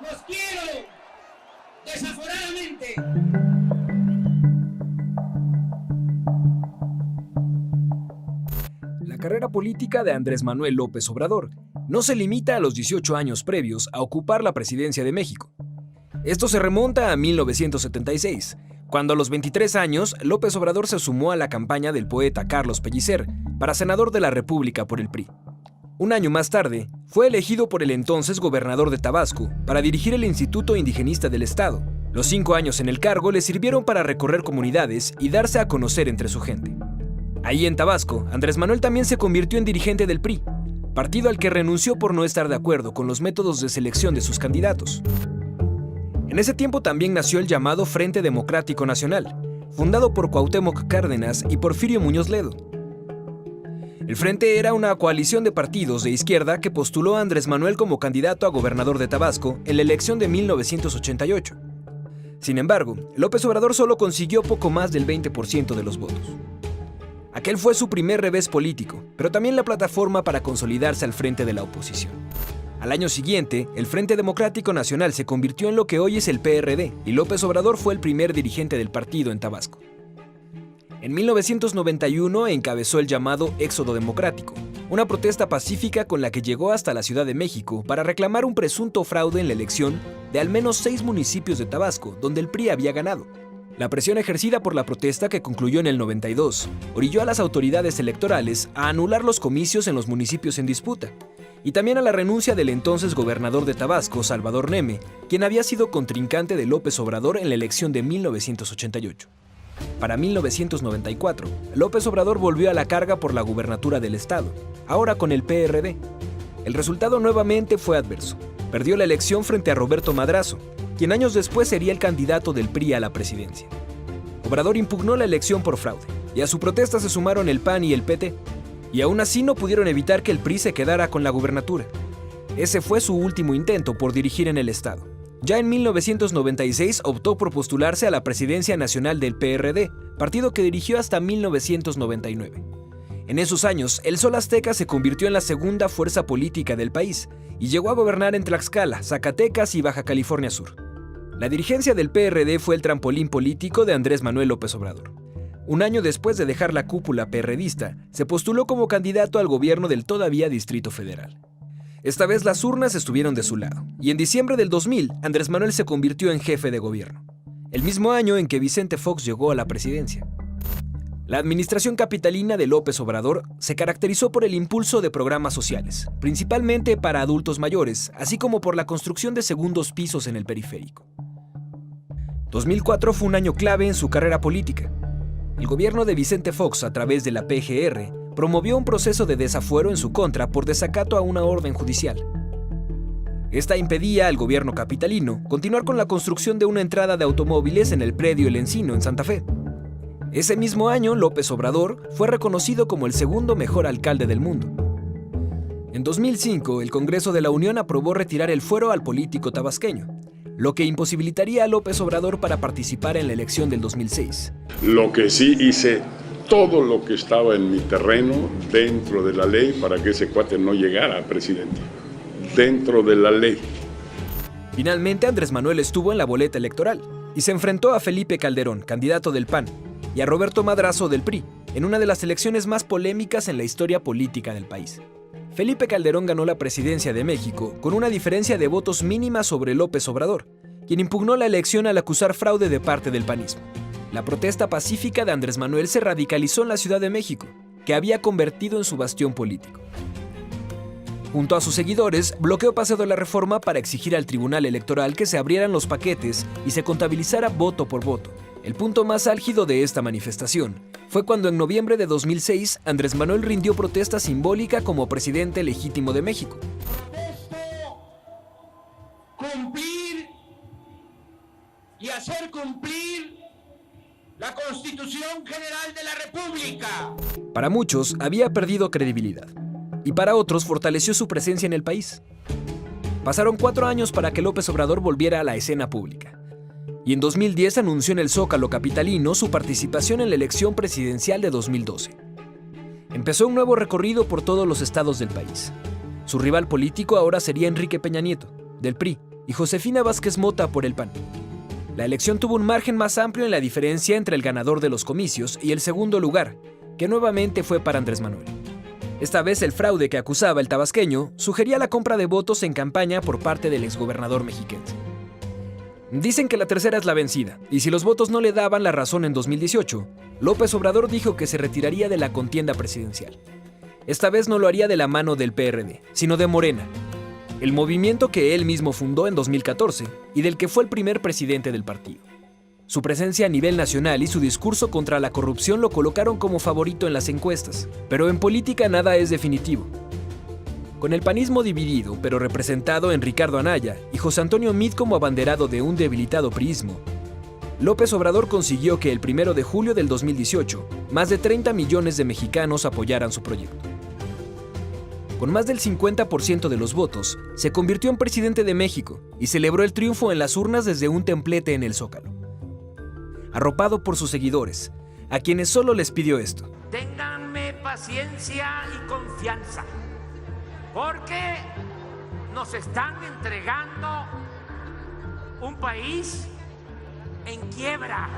Los quiero desaforadamente. La carrera política de Andrés Manuel López Obrador no se limita a los 18 años previos a ocupar la presidencia de México. Esto se remonta a 1976, cuando a los 23 años López Obrador se sumó a la campaña del poeta Carlos Pellicer para senador de la República por el PRI. Un año más tarde, fue elegido por el entonces gobernador de Tabasco para dirigir el Instituto Indigenista del Estado. Los 5 años en el cargo le sirvieron para recorrer comunidades y darse a conocer entre su gente. Ahí en Tabasco, Andrés Manuel también se convirtió en dirigente del PRI, partido al que renunció por no estar de acuerdo con los métodos de selección de sus candidatos. En ese tiempo también nació el llamado Frente Democrático Nacional, fundado por Cuauhtémoc Cárdenas y Porfirio Muñoz Ledo. El Frente era una coalición de partidos de izquierda que postuló a Andrés Manuel como candidato a gobernador de Tabasco en la elección de 1988. Sin embargo, López Obrador solo consiguió poco más del 20% de los votos. Aquel fue su primer revés político, pero también la plataforma para consolidarse al frente de la oposición. Al año siguiente, el Frente Democrático Nacional se convirtió en lo que hoy es el PRD, y López Obrador fue el primer dirigente del partido en Tabasco. En 1991 encabezó el llamado Éxodo Democrático, una protesta pacífica con la que llegó hasta la Ciudad de México para reclamar un presunto fraude en la elección de al menos 6 municipios de Tabasco, donde el PRI había ganado. La presión ejercida por la protesta, que concluyó en el 92, orilló a las autoridades electorales a anular los comicios en los municipios en disputa, y también a la renuncia del entonces gobernador de Tabasco, Salvador Neme, quien había sido contrincante de López Obrador en la elección de 1988. Para 1994, López Obrador volvió a la carga por la gubernatura del estado, ahora con el PRD. El resultado nuevamente fue adverso. Perdió la elección frente a Roberto Madrazo, quien años después sería el candidato del PRI a la presidencia. Obrador impugnó la elección por fraude, y a su protesta se sumaron el PAN y el PT, y aún así no pudieron evitar que el PRI se quedara con la gubernatura. Ese fue su último intento por dirigir en el estado. Ya en 1996 optó por postularse a la presidencia nacional del PRD, partido que dirigió hasta 1999. En esos años, el Sol Azteca se convirtió en la segunda fuerza política del país y llegó a gobernar en Tlaxcala, Zacatecas y Baja California Sur. La dirigencia del PRD fue el trampolín político de Andrés Manuel López Obrador. Un año después de dejar la cúpula perredista, se postuló como candidato al gobierno del todavía Distrito Federal. Esta vez las urnas estuvieron de su lado, y en diciembre del 2000, Andrés Manuel se convirtió en jefe de gobierno, el mismo año en que Vicente Fox llegó a la presidencia. La administración capitalina de López Obrador se caracterizó por el impulso de programas sociales, principalmente para adultos mayores, así como por la construcción de segundos pisos en el periférico. 2004 fue un año clave en su carrera política. El gobierno de Vicente Fox, a través de la PGR, promovió un proceso de desafuero en su contra por desacato a una orden judicial. Esta impedía al gobierno capitalino continuar con la construcción de una entrada de automóviles en el predio El Encino, en Santa Fe. Ese mismo año, López Obrador fue reconocido como el segundo mejor alcalde del mundo. En 2005, el Congreso de la Unión aprobó retirar el fuero al político tabasqueño, lo que imposibilitaría a López Obrador para participar en la elección del 2006. Lo que sí hice todo lo que estaba en mi terreno dentro de la ley para que ese cuate no llegara a presidente. Dentro de la ley. Finalmente, Andrés Manuel estuvo en la boleta electoral y se enfrentó a Felipe Calderón, candidato del PAN, y a Roberto Madrazo del PRI, en una de las elecciones más polémicas en la historia política del país. Felipe Calderón ganó la presidencia de México con una diferencia de votos mínima sobre López Obrador, quien impugnó la elección al acusar fraude de parte del panismo. La protesta pacífica de Andrés Manuel se radicalizó en la Ciudad de México, que había convertido en su bastión político. Junto a sus seguidores, bloqueó Paseo de la Reforma para exigir al Tribunal Electoral que se abrieran los paquetes y se contabilizara voto por voto. El punto más álgido de esta manifestación fue cuando en noviembre de 2006 Andrés Manuel rindió protesta simbólica como presidente legítimo de México. Cumplir y hacer cumplir la Constitución General de la República. Para muchos había perdido credibilidad y para otros fortaleció su presencia en el país. Pasaron 4 años para que López Obrador volviera a la escena pública. Y en 2010 anunció en el Zócalo capitalino su participación en la elección presidencial de 2012. Empezó un nuevo recorrido por todos los estados del país. Su rival político ahora sería Enrique Peña Nieto, del PRI, y Josefina Vázquez Mota por el PAN. La elección tuvo un margen más amplio en la diferencia entre el ganador de los comicios y el segundo lugar, que nuevamente fue para Andrés Manuel. Esta vez el fraude que acusaba el tabasqueño sugería la compra de votos en campaña por parte del exgobernador mexiquense. Dicen que la tercera es la vencida, y si los votos no le daban la razón en 2018, López Obrador dijo que se retiraría de la contienda presidencial. Esta vez no lo haría de la mano del PRD, sino de Morena, el movimiento que él mismo fundó en 2014 y del que fue el primer presidente del partido. Su presencia a nivel nacional y su discurso contra la corrupción lo colocaron como favorito en las encuestas, pero en política nada es definitivo. Con el panismo dividido, pero representado en Ricardo Anaya y José Antonio Meade como abanderado de un debilitado priismo, López Obrador consiguió que el 1 de julio del 2018, más de 30 millones de mexicanos apoyaran su proyecto. Con más del 50% de los votos, se convirtió en presidente de México y celebró el triunfo en las urnas desde un templete en el Zócalo. Arropado por sus seguidores, a quienes solo les pidió esto: ténganme paciencia y confianza, porque nos están entregando un país en quiebra.